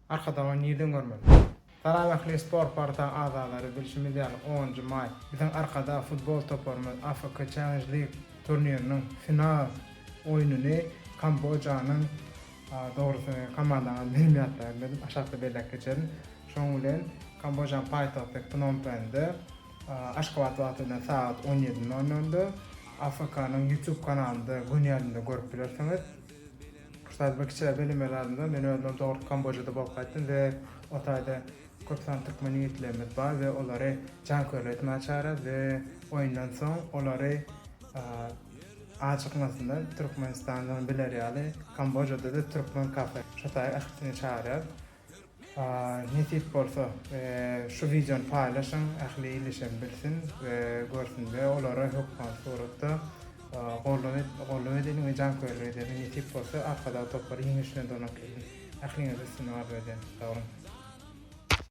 Arkadan nirden görmeli. Salamahly spor parta azalary bilşimiz ýaly 10-njy may biziň arkada futbol toparmy Afrika Challenge League turniriniň final oýunyny Kambodjanyň dogrusy komandanyň bilmeýärler dedim aşakda belläp geçerim. Şoň bilen Kambodjan paýtagty Phnom Penh'de Aşgabat wagtyna saat 17:00'da Afrikanyň YouTube kanalynda gün ýerinde görüp bilersiňiz. Şuňda bekçiler bilemelerinde men özüm dogry Kambodjada bolup gaýtdym we otaýda köp san türkmen ýigitlerimiz bar we olary jaňkörlük etmäge çağırar we oýundan soň olary açıkmasında Türkmenistan'dan biler ýaly Kambodjada da Türkmen kafe şotaý aşkyny çağırar. Netip bolsa şu videonu paýlaşyň, ähli ilişen bilsin we görsün we olara hökman suratda gollama edin we jaňkörlük edin. Netip bolsa arkada topary ýeňişden donak edin. Ähliňizi sinap edin. Sag olun.